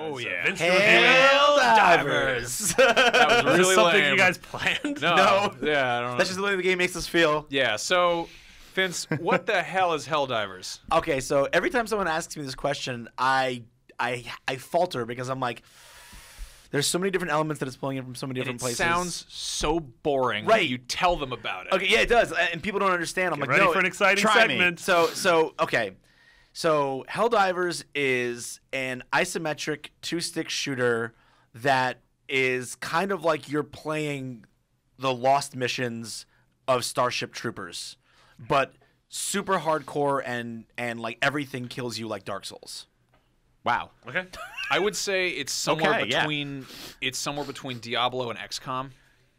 guys. Oh, yeah. Vince Helldivers. That was Is really this something lame. you guys planned? No. Yeah, I don't know. That's just the way the game makes us feel. Yeah, so, Vince, what the hell is Helldivers? Okay, so every time someone asks me this question, I falter because I'm like, there's so many different elements that it's pulling in from so many different It places. sounds so boring. Right. You tell them about it. Okay, yeah, it does, and people don't understand. I'm Get like, ready no, for an exciting try me. segment. So okay, so Helldivers is an isometric two-stick shooter that is kind of like you're playing the Lost missions of Starship Troopers, but super hardcore and like everything kills you like Dark Souls. Wow. Okay. I would say it's somewhere Okay, yeah. between Diablo and XCOM.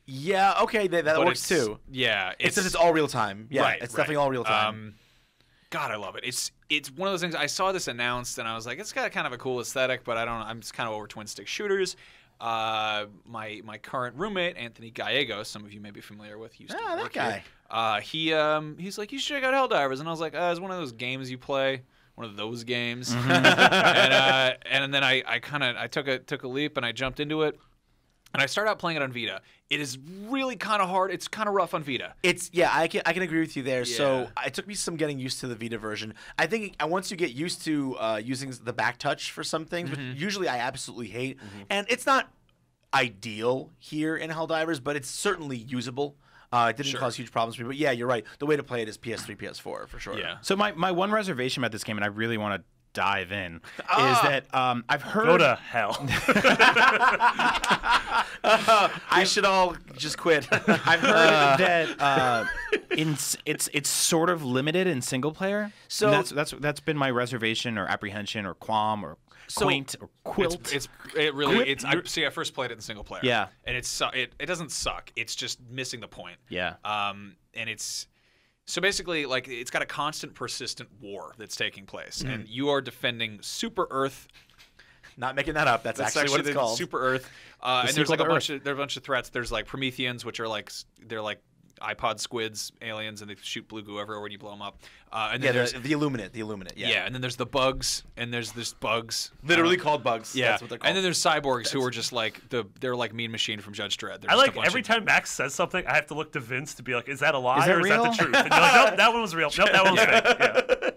Yeah, okay, that But works it's- too. Yeah, It's all real time. Yeah, Right, it's right. definitely all real time. God, I love it. It's one of those things. I saw this announced, and I was like, it's got kind of a cool aesthetic, but I don't know. I'm just kind of over twin stick shooters. My current roommate, Anthony Gallegos, some of you may be familiar with. He used to that work guy. here. He's like, you should check out Helldivers, and I was like, it's one of those games you play. One of those games. And then I took a leap and I jumped into it. And I started out playing it on Vita. It is really kind of hard. It's kind of rough on Vita. I can agree with you there. So Yeah. it took me some getting used to the Vita version. I think once you get used to using the back touch for some things, which usually I absolutely hate, and it's not ideal here in Helldivers, but it's certainly usable. It didn't cause huge problems for me. But yeah, you're right. The way to play it is PS3, PS4 for sure. Yeah. So my one reservation about this game, and I really want to dive in, is that I've heard. Go to hell. I should all just quit. I've heard that it's sort of limited in single player. So- And that's been my reservation or apprehension or qualm or quaint or quilt. I first played it in single player. Yeah. And it doesn't suck. It's just missing the point. Yeah. And it's so basically like it's got a constant persistent war that's taking place, and you are defending Super Earth. Not making that up. That's actually what it's the called. Super Earth. And there's sequel like to there's a bunch of threats. There's like Prometheans, which are like they're like iPod squids, aliens, and they shoot blue goo everywhere when you blow them up. And then Yeah, there's the Illuminate. Yeah. and then there's the bugs, and there's bugs. Literally called bugs. Yeah, That's what they're called. and then there's cyborgs who are just like they're like Mean Machine from Judge Dredd. They're I just a like bunch every of- time Max says something, I have to look to Vince to be like, is that a lie Is that or is that real? the truth? And you're like, nope, that one was real. Nope, that one was fake. Yeah.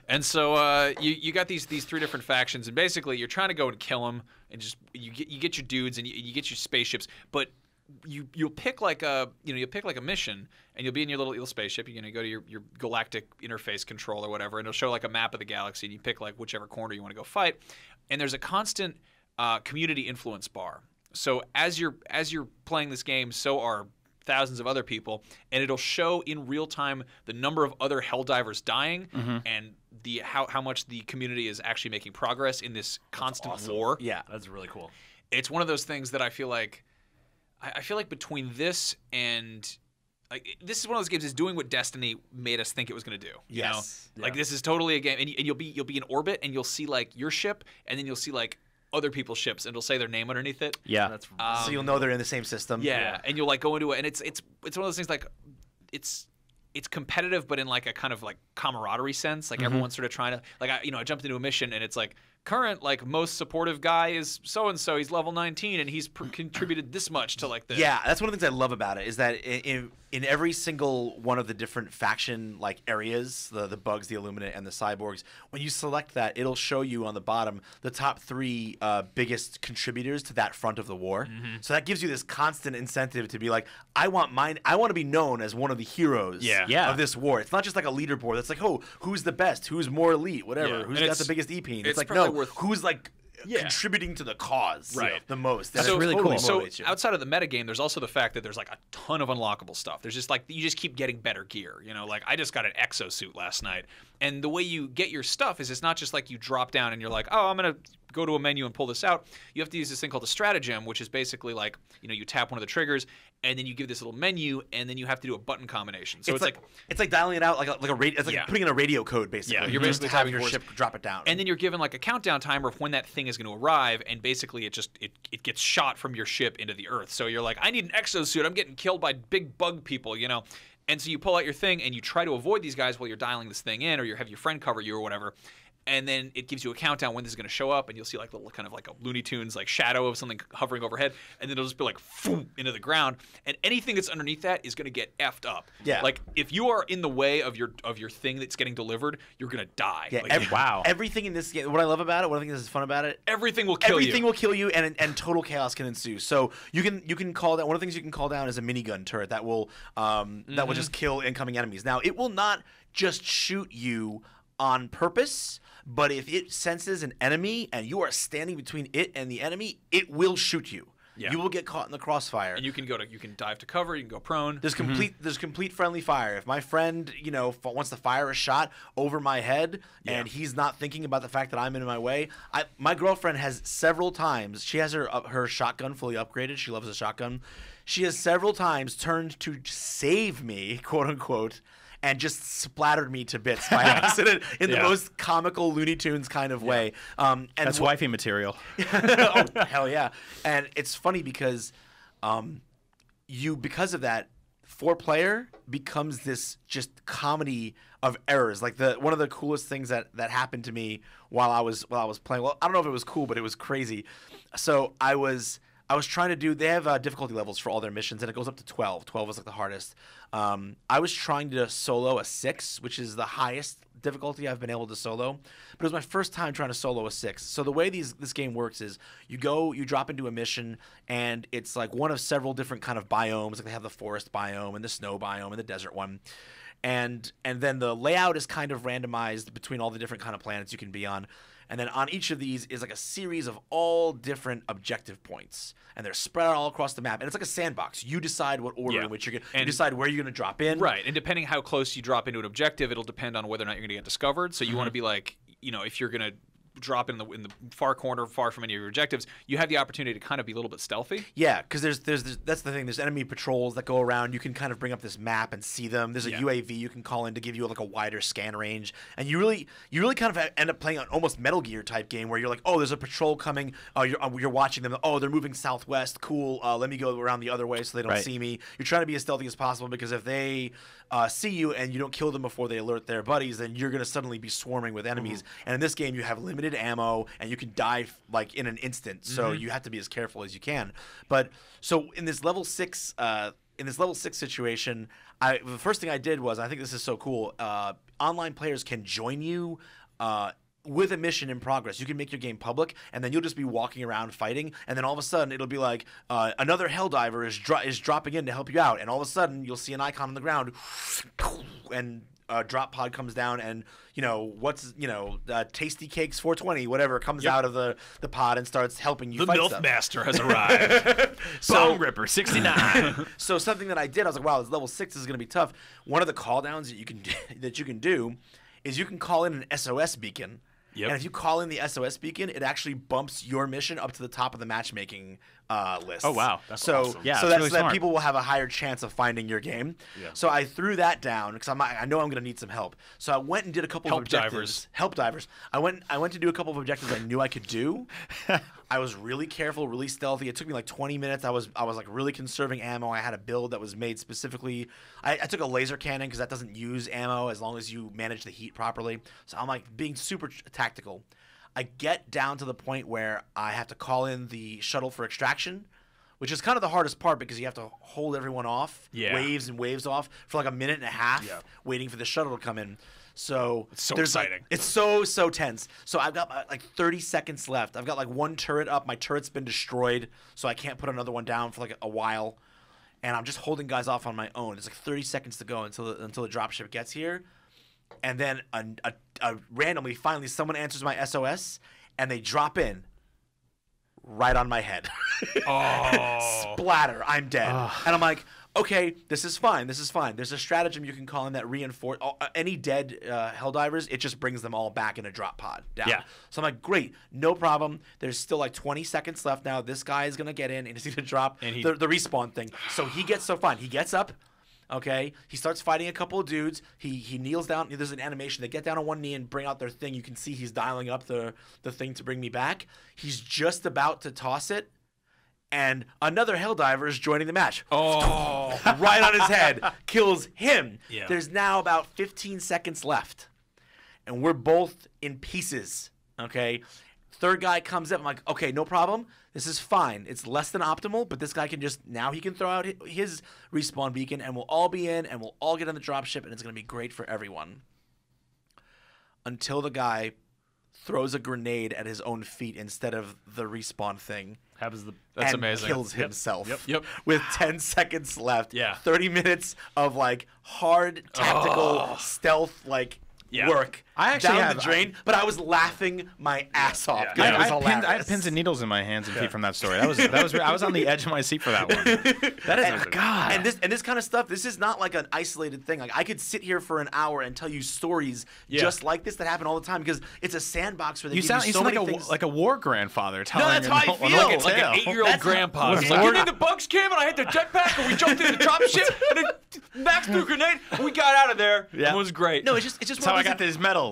And so you got these three different factions, and basically you're trying to go and kill them, and just you get your dudes and you get your spaceships, but you'll pick like a mission, and you'll be in your little spaceship. You're gonna go to your Galactic interface control or whatever, and it'll show like a map of the galaxy, and you pick like whichever corner you want to go fight. And there's a constant community influence bar. So as you're playing this game, so are thousands of other people, and it'll show in real time the number of other Helldivers dying and the how much the community is actually making progress in this constant war. Yeah. That's really cool. It's one of those things that I feel like between this and this is one of those games that's doing what Destiny made us think it was going to do. You Yes. know? Like this is totally a game, and you'll be in orbit, and you'll see like your ship, and then you'll see like other people's ships, and it'll say their name underneath it. Yeah. That's So you'll know they're in the same system. Yeah, and you'll like go into it, and it's one of those things like it's competitive, but in like a kind of like camaraderie sense. Like everyone's sort of trying to like I jumped into a mission, and it's like current like most supportive guy is so and so. He's level 19, and he's contributed this much to like the Yeah, that's one of the things I love about it is that in every single one of the different faction like areas, the bugs, the Illuminate, and the cyborgs, when you select that, it'll show you on the bottom the top 3 biggest contributors to that front of the war. So that gives you this constant incentive to be like, I want to be known as one of the heroes Yeah. of this war. It's not just like a leaderboard. That's like, oh, who's the best? Who's more elite? Whatever. Yeah. Who's And got it's- the biggest EP? it's It's like, probably no, worth- who's like Yeah. contributing to the cause Right. the most. That's So- really totally cool. So motivates you. outside of the metagame, there's also the fact that there's like a ton of unlockable stuff. There's just like you just keep getting better gear. You know, like I just got an exosuit last night, and the way you get your stuff is it's not just like you drop down and you're like, oh, I'm gonna go to a menu and pull this out. You have to use this thing called a stratagem, which is basically like you tap one of the triggers, and then you give this little menu, and then you have to do a button combination. So it's like dialing it out like a radio. It's like Yeah. putting in a radio code basically. Yeah, you're You just basically have typing your words. ship drop it down. And then you're given like a countdown timer of when that thing is going to arrive, and basically it gets shot from your ship into the earth. So you're like, I need an exosuit. I'm getting killed by big bug people, And so you pull out your thing and you try to avoid these guys while you're dialing this thing in, or you have your friend cover you or whatever. and then it gives you a countdown when this is going to show up, and you'll see like little kind of like a Looney Tunes like shadow of something hovering overhead, and then it'll just be like boom, into the ground, and anything that's underneath that is going to get effed up. Yeah. Like if you are in the way of your thing that's getting delivered, you're going to die. Yeah, Like, wow. Everything in this game, what I love about it, what I think is fun about it, everything will kill everything you. will kill you, and total chaos can ensue. So you can call down, one of the things you can call down is a minigun turret that will just kill incoming enemies. Now it will not just shoot you on purpose, but if it senses an enemy and you are standing between it and the enemy, it will shoot you. Yeah. You will get caught in the crossfire. And you can dive to cover, you can go prone. There's complete friendly fire. If my friend, wants to fire a shot over my head and he's not thinking about the fact that I'm in my way, my girlfriend has several times. She has her shotgun fully upgraded. She loves a shotgun. She has several times turned to save me, quote unquote, and just splattered me to bits by accident in the most comical Looney Tunes kind of way. And That's wifey material. Oh, hell yeah. And it's funny because because of that, 4-player becomes this just comedy of errors. Like one of the coolest things that happened to me while I was playing. Well, I don't know if it was cool, but it was crazy. So I was trying to do. They have difficulty levels for all their missions, and it goes up to 12. 12 is like the hardest. I was trying to solo a 6, which is the highest difficulty I've been able to solo, but it was my first time trying to solo a 6. So the way this game works is you drop into a mission, and it's like one of several different kind of biomes. Like they have the forest biome and the snow biome and the desert one. And then the layout is kind of randomized between all the different kind of planets you can be on. And then on each of these is like a series of all different objective points. And they're spread out all across the map. And it's like a sandbox. You decide what order in which you're going to... You decide where you're going to drop in. Right. And depending how close you drop into an objective, it'll depend on whether or not you're going to get discovered. So you want to be like, if you're going to drop in the far corner, far from any of your objectives, you have the opportunity to kind of be a little bit stealthy. Yeah, because there's that's the thing. There's enemy patrols that go around. You can kind of bring up this map and see them. There's a UAV you can call in to give you like a wider scan range, and you really kind of end up playing an almost Metal Gear type game where you're like, oh, there's a patrol coming. You're watching them. Oh, they're moving southwest. Cool. Let me go around the other way so they don't see me. You're trying to be as stealthy as possible because if they see you and you don't kill them before they alert their buddies, then you're going to suddenly be swarming with enemies. And in this game, you have limited ammo and you can die like in an instant. So you have to be as careful as you can. But so in this level 6 situation, the first thing I did was, I think this is so cool, online players can join you with a mission in progress. You can make your game public, and then you'll just be walking around fighting, and then all of a sudden it'll be like another Helldiver is dropping in to help you out, and all of a sudden you'll see an icon on the ground, and a drop pod comes down, and Tasty Cakes 420, whatever, comes out of the pod and starts helping you The fight MILF stuff. Master has arrived. Bone Ripper 69. So something that I did, I was like, wow, this level 6 is going to be tough. One of the call downs that you can do is you can call in an SOS beacon. Yep. And if you call in the SOS beacon, it actually bumps your mission up to the top of the matchmaking list. Oh, wow. That's so awesome. Yeah, so it's that's really that smart. people will have a higher chance of finding your game. Yeah. So I threw that down because I know I'm going to need some help. So I went and did a couple of objectives. Helldivers. I went to do a couple of objectives I knew I could do. I was really careful, really stealthy. It took me like 20 minutes. I was like really conserving ammo. I had a build that was made specifically. I took a laser cannon because that doesn't use ammo as long as you manage the heat properly. So I'm like being super tactical. I get down to the point where I have to call in the shuttle for extraction, which is kind of the hardest part because you have to hold everyone off, waves and waves off for like a minute and a half, waiting for the shuttle to come in. So It's so there's exciting. it's so tense. So I've got like 30 seconds left. I've got like one turret up. My turret's been destroyed, so I can't put another one down for like a while. And I'm just holding guys off on my own. It's like 30 seconds to go until the dropship gets here. And then randomly, finally, someone answers my SOS, and they drop in right on my head. Oh. Splatter, I'm dead. And I'm like, okay, this is fine. There's a stratagem you can call in that reinforce any dead Helldivers. It just brings them all back in a drop pod down. Yeah. So I'm like, great, no problem. There's still like 20 seconds left now. This guy is going to get in, and he's going to drop And the respawn thing. So he gets fine. He gets up. Okay, he starts fighting a couple of dudes. He kneels down. There's an animation. They get down on one knee and bring out their thing. You can see he's dialing up the thing to bring me back. He's just about to toss it, and another Helldiver is joining the match. Oh. Right on his head, kills him. Yeah. There's now about 15 seconds left. and we're both in pieces. Okay. Third guy comes up. I'm like, okay, no problem. This is fine. It's less than optimal, but this guy can now he can throw out his respawn beacon, and we'll all be in, and we'll all get on the dropship, and it's going to be great for everyone. Until the guy throws a grenade at his own feet instead of the respawn thing. That's That's and amazing. kills himself. Yep. With 10 seconds left. Yeah. 30 minutes of like hard tactical stealth work. I actually down have- the drain, but I was laughing my ass off. Yeah. 'cause it was I hilarious. had pins and needles in my hands and feet from that story. That was I was on the edge of my seat for that one. That is God. And this kind of stuff, this is not like an isolated thing. Like I could sit here for an hour and tell you stories just like this that happen all the time because it's a sandbox where they You give sound you so like many a things. like a war grandfather telling that's how I an feel. old It's like tale. An 8-year-old That's- grandpa. He's Lord- like, you mean the bugs came and I hit the jetpack and we jumped into the dropship and then Max threw a grenade and we got out of there. Yeah. It was great. No, it's just That's one how of I those got these medals.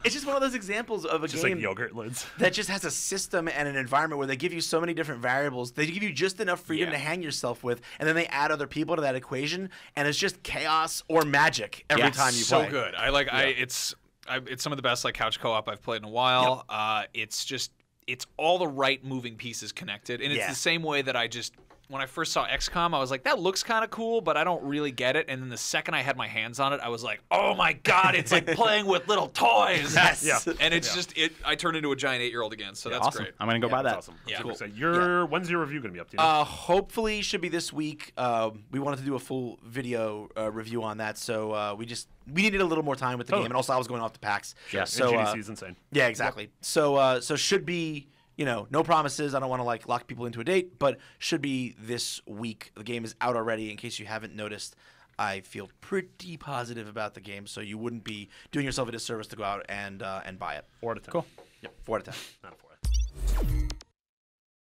It's just one of those examples of a Just game like yogurt lids. that just has a system and an environment where they give you so many different variables. They give you just enough freedom Yeah. to hang yourself with, and then they add other people to that equation, and it's just chaos or magic every time you so play. good. It's some of the best like couch co-op I've played in a while. It's all the right moving pieces connected, and it's Yeah. the same way that when I first saw XCOM, I was like, that looks kind of cool, but I don't really get it. And then the second I had my hands on it, I was like, oh my God, it's like playing with little toys. Yes. Yeah. And it's I turned into a giant 8-year-old again, so that's Awesome. great. I'm gonna go buy that. That's awesome. Yeah. Super Cool. excited. When's your review going to be up to? Hopefully should be this week. We wanted to do a full video review on that, so we needed a little more time with the game, and also I was going off to PAX. Yeah. So GDC is insane. yeah, exactly. So should be, no promises. I don't want to lock people into a date, but should be this week. The game is out already. In case you haven't noticed, I feel pretty positive about the game, so you wouldn't be doing yourself a disservice to go out and buy it. 4 out of 10. Cool. Yep, 4 out of 10. Not a